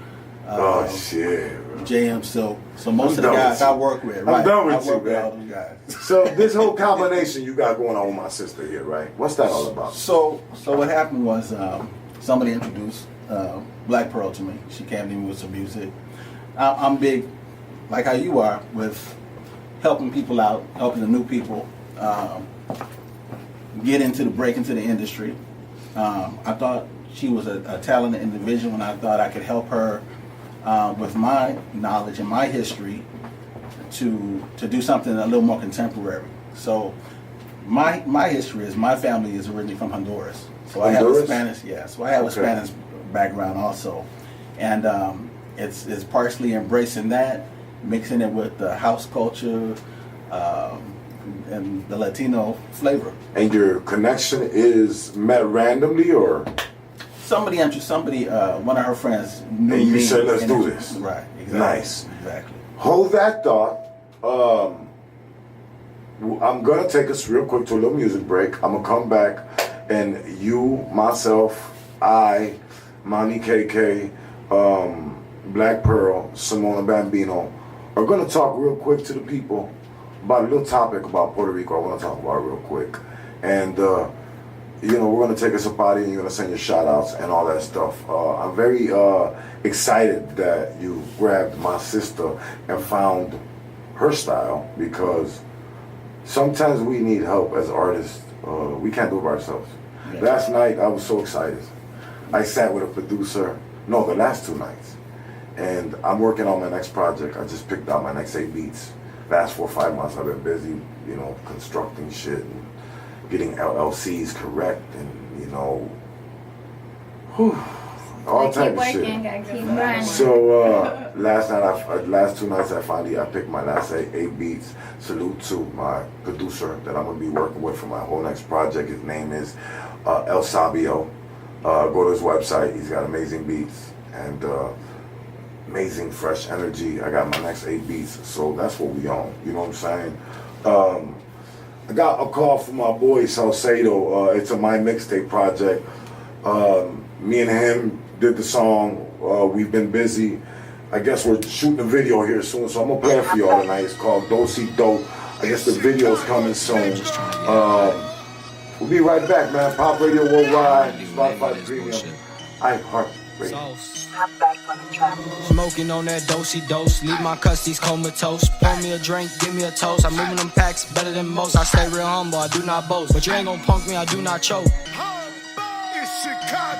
JM Silk. So most of the guys I work with, right? I'm done with you, man. All those guys. So this whole combination you got going on with my sister here, right? What's that all about? So what happened was somebody introduced Black Pearl to me. She came to me with some music. I'm big, like how you are, with helping people out, helping the new people break into the industry. I thought she was a talented individual, and I thought I could help her with my knowledge and my history to do something a little more contemporary. So my history is my family is originally from Honduras. So I have a Spanish, so I have a Spanish background also, and it's partially embracing that, mixing it with the house culture, and the Latino flavor. And your connection is met randomly, or Somebody, one of her friends knew and you me. said, let's and do this. Right. Exactly. Nice. Exactly. Hold that thought. I'm gonna take us real quick to a little music break. I'm gonna come back, and you, myself, I, Monty KK, Black Pearl, Simona Bambino, are gonna talk real quick to the people about a little topic about Puerto Rico. I want to talk about it real quick, and we're gonna take us up out of here. And you're gonna send your shout outs and all that stuff. I'm very excited that you grabbed my sister and found her style, because sometimes we need help as artists. We can't do it by ourselves. Yeah. Last night, I was so excited. I sat with a producer, the last 2 nights. And I'm working on my next project. I just picked out my next 8 beats. Last 4 or 5 months, I've been busy, constructing shit and getting LLCs correct and, all type of shit. So last 2 nights I picked my last 8 beats. Salute to my producer that I'm gonna be working with for my whole next project. His name is El Sabio. Go to his website. He's got amazing beats and amazing fresh energy. I got my next 8 beats, so that's what we on. You know what I'm saying? I got a call from my boy Salcedo. It's a My Mixtape project. Me and him did the song. We've been busy. I guess we're shooting a video here soon, so I'm gonna play it for y'all tonight. It's called Dosey Dope. I guess the video's coming soon. We'll be right back, man. Pop Radio Worldwide, Spotify Premium, iHeart Radio. Smoking on that dosey dose, leave my custies comatose. Pour me a drink, give me a toast. I'm moving them packs better than most. I stay real humble, I do not boast. But you ain't gon' punk me, I do not choke.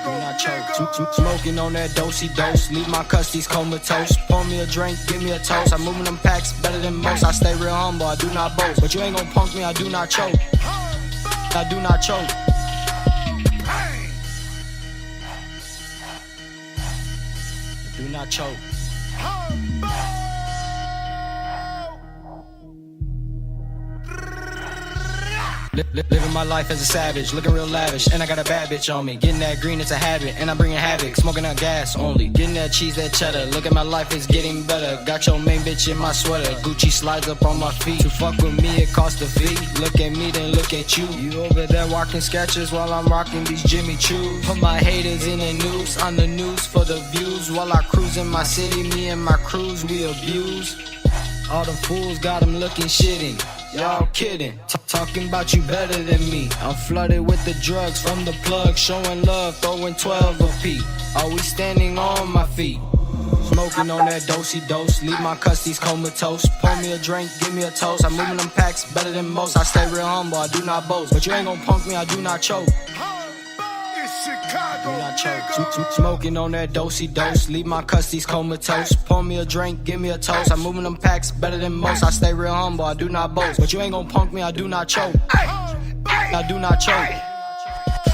Do not choke. Smoking on that dosey dose, leave my custies comatose. Pour me a drink, give me a toast. I'm moving them packs better than most. I stay real humble, I do not boast. But you ain't gon' punk me, I do not choke. I do not choke. Do not choke. Living my life as a savage, looking real lavish, and I got a bad bitch on me. Getting that green, it's a habit, and I'm bringing havoc. Smoking that gas only, getting that cheese, that cheddar. Look at my life, it's getting better. Got your main bitch in my sweater. Gucci slides up on my feet. To fuck with me, it costs a fee. Look at me, then look at you. You over there walking sketches while I'm rocking these Jimmy Choos. Put my haters in the news, on the news for the views. While I cruise in my city, me and my crews, we abuse. All the fools got them looking shitty. Y'all kidding, talking about you better than me. I'm flooded with the drugs from the plug, showing love, throwing 12 a peep. Always standing on my feet. Smoking on that dosey dose, leave my custies comatose. Pour me a drink, give me a toast. I'm moving them packs better than most. I stay real humble, I do not boast. But you ain't gon' punk me, I do not choke. Do not choke. Smoking on that dosey dose, leave my custies comatose. Pour me a drink, give me a toast. I'm moving them packs better than most. I stay real humble, I do not boast. But you ain't gon' punk me, I do not choke. I do not choke.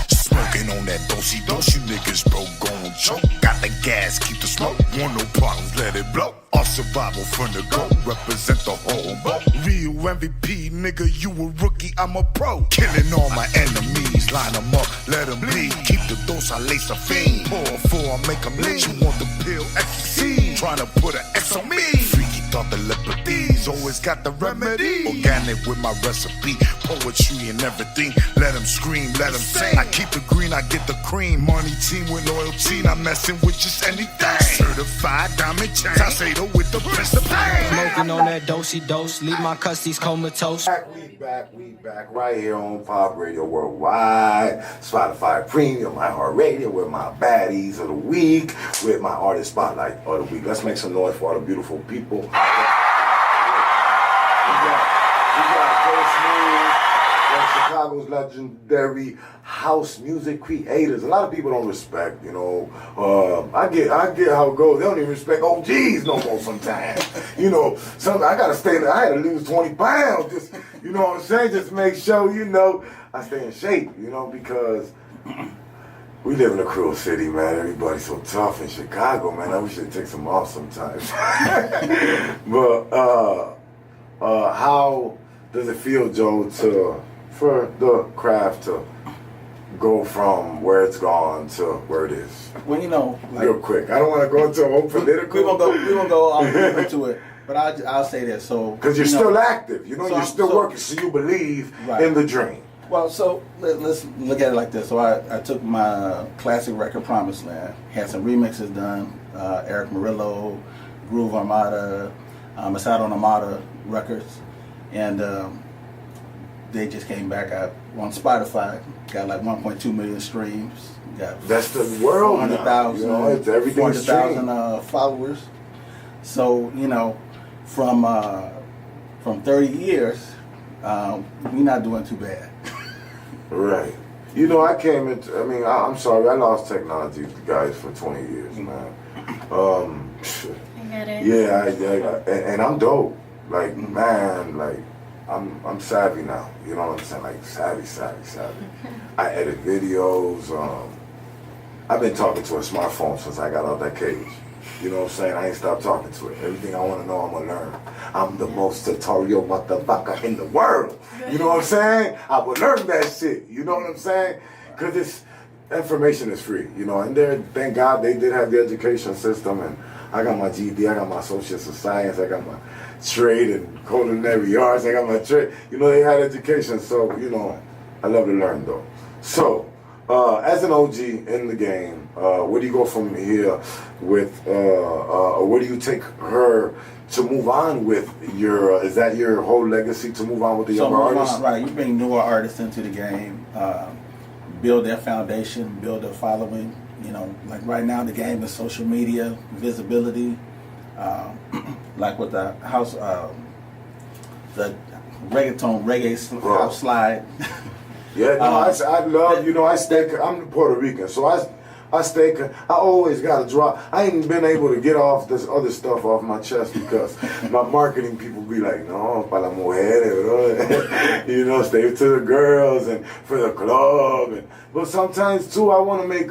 Smoking on that dosey dose, you niggas broke, gon' choke. Got the gas, keep the smoke. Want no problems, let it blow. Our survival from the go, represent the whole boat. Real MVP, nigga, you a rookie, I'm a pro. Killing all my enemies, line them up, let them bleed. Keep the dose, I lace a fiend. Pour a four, I make them leave. You want the pill, ecstasy. Trying to put an X on me. Freaky thought the liberties, always got the remedy. Organic with my recipe, poetry and everything. Let them scream, let them sing. I keep the green, I get the cream. Money team with loyalty, not messing with just anything. Certified diamond chain, Salcedo with the Prince of Pain. Smoking on that dosey dose, leave my custies comatose. We back right here on Pop Radio Worldwide, Spotify Premium, iHeart Radio, with my baddies of the week, with my artist spotlight of the week. Let's make some noise for all the beautiful people. We got Chicago's legendary house music creators. A lot of people don't respect, I get how it goes. They don't even respect OGs no more sometimes. I gotta stay there. I had to lose 20 pounds just, you know what I'm saying? Just to make sure, I stay in shape, because we live in a cruel city, man. Everybody's so tough in Chicago, man. I wish they'd take some off sometimes. But how does it feel, Joe, for the craft to go from where it's gone to where it is? Well, you know, like, real quick. I don't want to go into a whole political. We won't go all into it. But I'll say this. So because you're still active, you know, so you're still working, so you believe in the dream. Well, so let's look at it like this. So I took my classic record, Promised Land, had some remixes done. Eric Murillo, Groove Armada, it's out on Armada Records, and they just came back out on Spotify. Got like 1.2 million streams. That's the world. 400,000. You know, it's everything. 400,000 followers. So you know, from 30 years, we're not doing too bad. Right. You know, I'm sorry, I lost technology guys for 20 years, man. I get it. Yeah, and I'm dope. Like, man, like, I'm savvy now. You know what I'm saying? Like, savvy. I edit videos. I've been talking to a smartphone since I got out that cage. You know what I'm saying? I ain't stopped talking to it. Everything I want to know, I'm going to learn. I'm the most tutorial motherfucker in the world. You know what I'm saying? I will learn that shit. You know what I'm saying? Because this information is free, you know. And thank God they did have the education system. And I got my GED, I got my Associates of Science, I got my trade and culinary arts, I got my trade. You know, they had education. So, you know, I love to learn, though. So, as an OG in the game, where do you go from here with, where do you take her to move on with your, is that your whole legacy, to move on with the younger artists? Right, you bring newer artists into the game, build their foundation, build their following. You know, like right now the game is social media, visibility, like with the house, the reggae house slide. Yeah, no, I love, you know, I'm Puerto Rican, so I always got to drop. I ain't been able to get off this other stuff off my chest because my marketing people be like, no, para las mujeres, you know, stay to the girls and for the club. But sometimes, too, I want to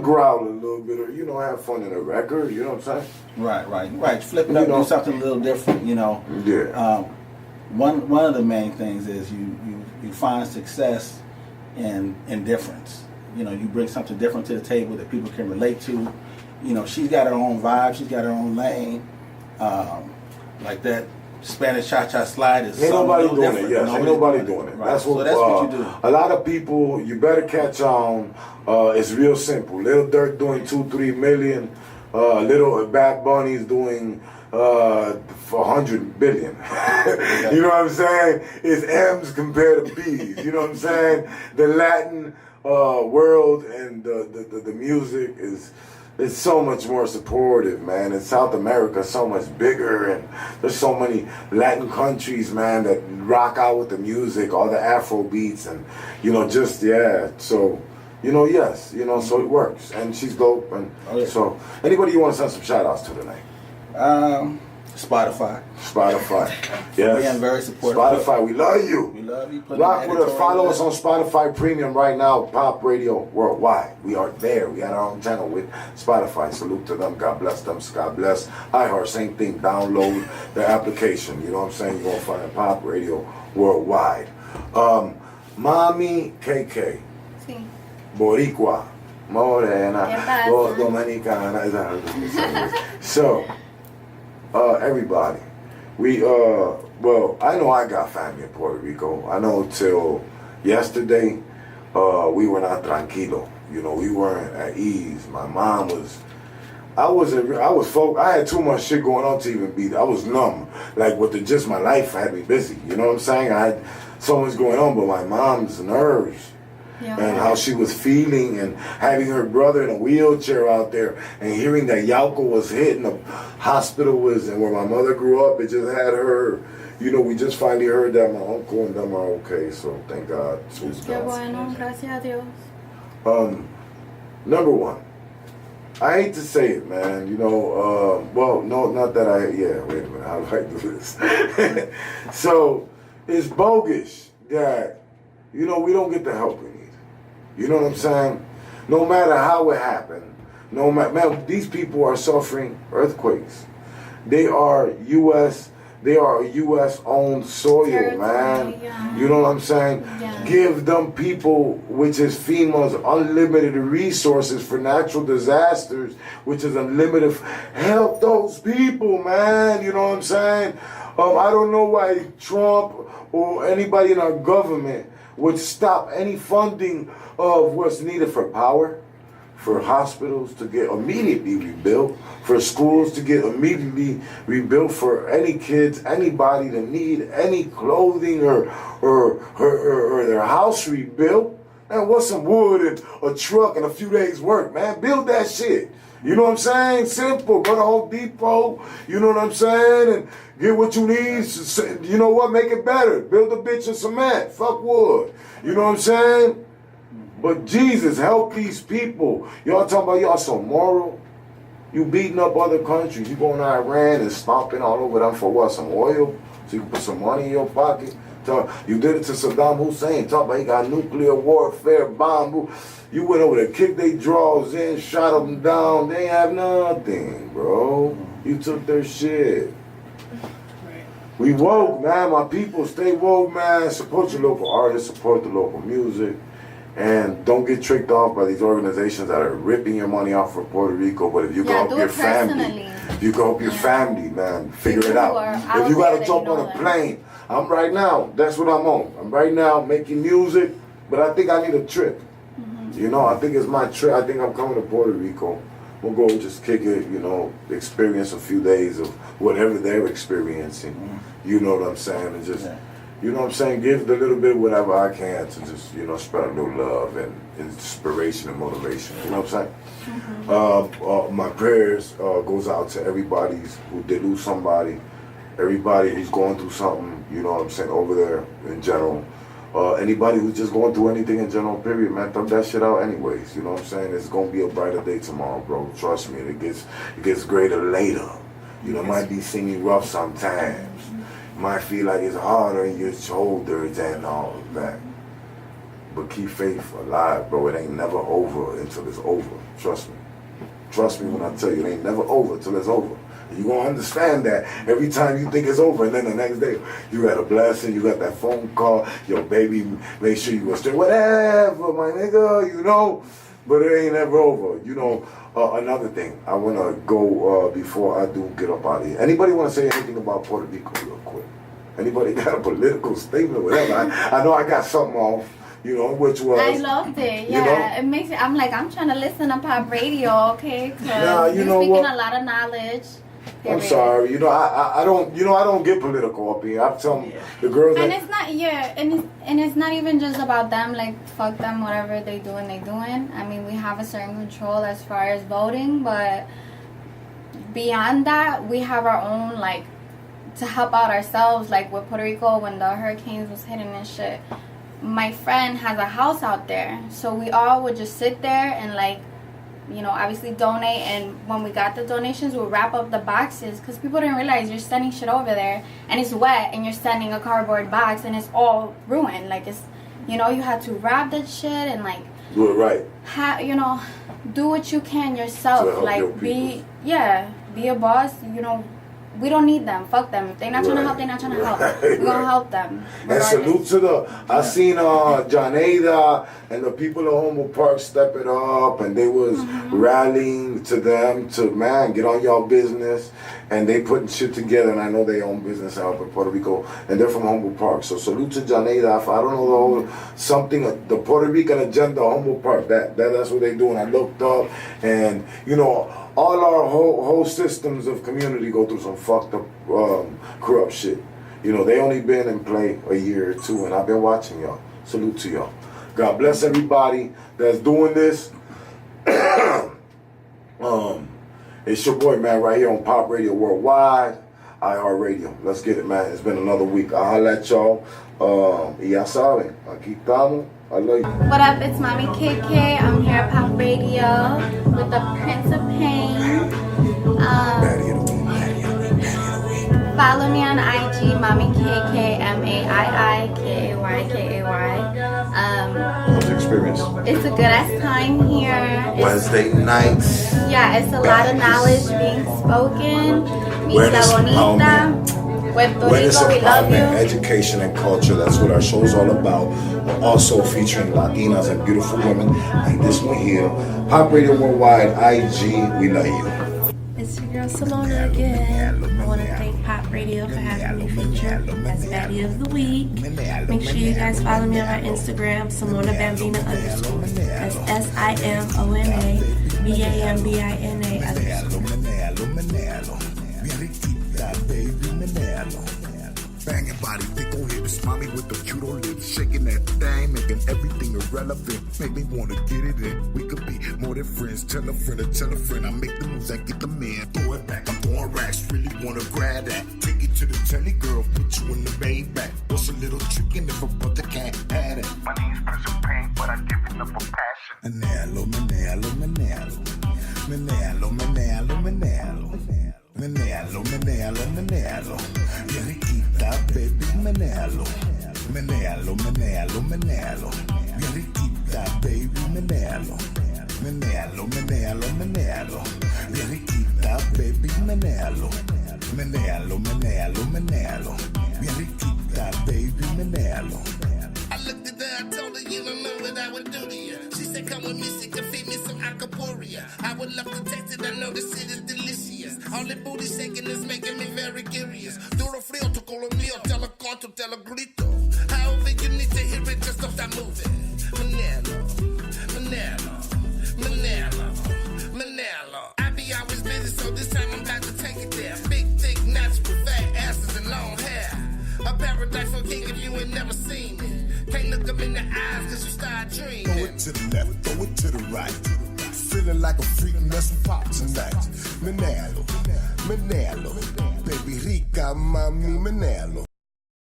growl a little bit or, you know, have fun in a record, you know what I'm saying? Right. Flip it up, do something a little different, you know. Yeah. One of the main things is you find success in difference. You know, you bring something different to the table that people can relate to. You know, she's got her own vibe, she's got her own lane. Like that Spanish cha-cha slide is ain't nobody doing it, yes. Ain't nobody doing it. Right. That's what, so that's what you do. A lot of people, you better catch on. It's real simple. Lil Durk doing 2-3 million. Little Bad Bunny's doing for 100 billion. You know what I'm saying? It's M's compared to B's. You know what I'm saying? The Latin world and the music is so much more supportive, man. In South America, so much bigger, and there's so many Latin countries, man, that rock out with the music, all the Afro beats, and you know, so. You know, yes, you know, so it works, and she's dope, and so anybody you want to send some shout outs to tonight? Spotify, yes, being very supportive. Spotify, we love you. We love you. Rock with us. Follow us on Spotify Premium right now. Pop Radio Worldwide. We are there. We got our own channel with Spotify. Salute to them. God bless them. God bless. iHeart, same thing. Download the application. You know what I'm saying? You're gonna find Pop Radio Worldwide. Mami KK. Sí. Boricua, Morena, Dominicana. So, everybody, well, I know I got family in Puerto Rico. I know till yesterday, we were not tranquilo. You know, we weren't at ease. My mom was, I had too much shit going on to even be, I was numb. Like, just my life had me busy. You know what I'm saying? I had so much going on, but my mom's nerves. Yeah. And how she was feeling, and having her brother in a wheelchair out there, and hearing that Yauco was hit and the hospital was, and where my mother grew up, it just had her, you know, we just finally heard that my uncle and them are okay, so thank God. Qué bueno, gracias a Dios. Number one, I hate to say it, man, you know, well, no, not that wait a minute, how do I do this? So, it's bogus that, you know, we don't get the help we need. You know what I'm saying? No matter how it happened, man, these people are suffering earthquakes. They are U.S. They are a U.S. owned soil, man. Yeah. You know what I'm saying? Yeah. Give them people, which is FEMA's unlimited resources for natural disasters, which is unlimited. Help those people, man. You know what I'm saying? I don't know why Trump or anybody in our government would stop any funding of what's needed for power, for hospitals to get immediately rebuilt, for schools to get immediately rebuilt, for any kids, anybody that need any clothing or their house rebuilt. Man, what's some wood and a truck and a few days work, man? Build that shit. You know what I'm saying? Simple. Go to Home Depot. You know what I'm saying? And get what you need. You know what? Make it better. Build a bitch of cement. Fuck wood. You know what I'm saying? But Jesus, help these people. Y'all talking about y'all so moral. You beating up other countries. You going to Iran and stomping all over them for what? Some oil? So you can put some money in your pocket? You did it to Saddam Hussein. Talk about he got nuclear warfare bomb. You went over there, kicked their drawers in, shot them down. They ain't have nothing, bro. You took their shit. We woke, man. My people, stay woke, man. Support your local artists. Support the local music. And don't get tricked off by these organizations that are ripping your money off for Puerto Rico. But if you go help your family, if you go help your family, man, figure it out. If you got to jump on a plane, I'm right now, that's what I'm on. I'm right now making music, but I think I need a trip. You know, I think it's my trip. I think I'm coming to Puerto Rico. We'll go just kick it, you know, experience a few days of whatever they're experiencing. You know what I'm saying? And just, you know what I'm saying, give the little bit whatever I can to just, you know, spread a little love and inspiration and motivation. You know what I'm saying? My prayers goes out to everybody who did lose somebody. Everybody who's going through something, you know what I'm saying, over there in general. Anybody who's just going through anything in general, period, man, throw that shit out anyways. You know what I'm saying? It's gonna be a brighter day tomorrow, bro. Trust me, it gets greater later. You know, might be seeming rough sometimes. Might feel like it's harder in your shoulders and all of that. But keep faith alive, bro. It ain't never over until it's over. Trust me. Trust me when I tell you, it ain't never over until it's over. You're going to understand that every time you think it's over, and then the next day, you got a blessing, you got that phone call, your baby, make sure you go straight, whatever, my nigga, you know, but it ain't ever over. You know, another thing, I want to go, before I do get up out of here. Anybody want to say anything about Puerto Rico real quick? Anybody got a political statement or whatever? I know I got something off. You know, which was... I loved it, yeah. You know? It makes it... I'm like, I'm trying to listen to pop radio, okay? Because you're speaking a lot of knowledge. I'm sorry, you know, I don't get political up here. I'm telling the girls and it's not and it's not even just about them, like fuck them, whatever they doing. I mean, we have a certain control as far as voting, but beyond that, we have our own, like, to help out ourselves, like with Puerto Rico when the hurricanes was hitting and shit. My friend has a house out there, so we all would just sit there and, like, you know, obviously donate, and when we got the donations, we'll wrap up the boxes, because people didn't realize you're sending shit over there and it's wet and you're sending a cardboard box and it's all ruined. Like, it's, you know, you had to wrap that shit and, like, do it right. You know, do what you can yourself. Like, be a boss. You know, we don't need them. Fuck them. If they're not trying to help, they're not trying to help. We're gonna help them. Regardless. And salute to I seen Janeda and the people of Homo Park step it up, and they was rallying to them to, man, get on y'all business, and they putting shit together, and I know they own business out in Puerto Rico, and they're from Homo Park. So salute to Janeda. I don't know the whole something, the Puerto Rican agenda, Homo Park. That's what they do. And I looked up, and you know, all our whole systems of community go through some fucked up, corrupt shit. You know, they only been in play a year or two, and I've been watching y'all. Salute to y'all. God bless everybody that's doing this. It's your boy, man, right here on Pop Radio Worldwide, IR Radio. Let's get it, man. It's been another week. I'll holla at y'all. Y ya saben, aquí estamos. I love you. What up? It's Mommy KK. I'm here at Pop Radio with the Prince of Pain. Follow me on IG, Mommy KK, MAIIKAYKAY. What's your experience? It's a good ass time here. Wednesday nights. Yeah, it's a lot of knowledge being spoken. Mi Awareness, bonita. Puerto Awareness, Rico, we love empowerment, you. education, and culture. That's what our show's all about. Also featuring Latinas and beautiful women like this one here. Pop Radio Worldwide, IG, we love you. It's your girl Simona again. I want to thank Pop Radio for having me featured as Baddie of the Week. Make sure you guys follow me on my Instagram, Simona Bambina _ That's SIMONABAMBINA _ Banging body, thick on hips, mommy with the cute old lips, shaking that thing, making everything irrelevant. Make me wanna get it in. We could be more than friends. Tell a friend to tell a friend. I make the moves, I get the man. Throw it back, I'm throwing racks. Really wanna grab that. Take it to the telly, girl. Put you in the Maybach. What's a little chicken if a brother can't add it? My name's Prison Pain, but I give it up for passion. Manalo, Manalo, Manalo. Manalo, Manalo, Manalo. Manalo, Manalo, Manalo. Riquita, baby, Manalo. Manalo, Manalo, Manalo. Riquita, baby, Manalo. Manalo, Manalo, Manalo. Riquita, baby, Manalo. Manalo, Manalo, Manalo. Riquita, baby, Manalo. I looked at her, I told her, you don't know what I would do to you. She said, come with me, she can feed me some alcaporia. I would love to taste it, I know this shit is delicious. All the booty shaking is making me very curious. Duro frio, toco lo mío, te lo canto, te lo grito. However you need to hear it, just don't stop moving. Manalo, Manalo, Manalo, Manalo. I be always busy, so this time I'm about to take it there. Big, thick, natural, fat asses and long hair. A paradise for king if you ain't never seen it. Can't look them in the eyes cause you start dreaming. Throw it to the left, throw it to the right. Feeling like a freak, let's pop tonight. Manalo, Manalo, baby rica, mami, Manalo.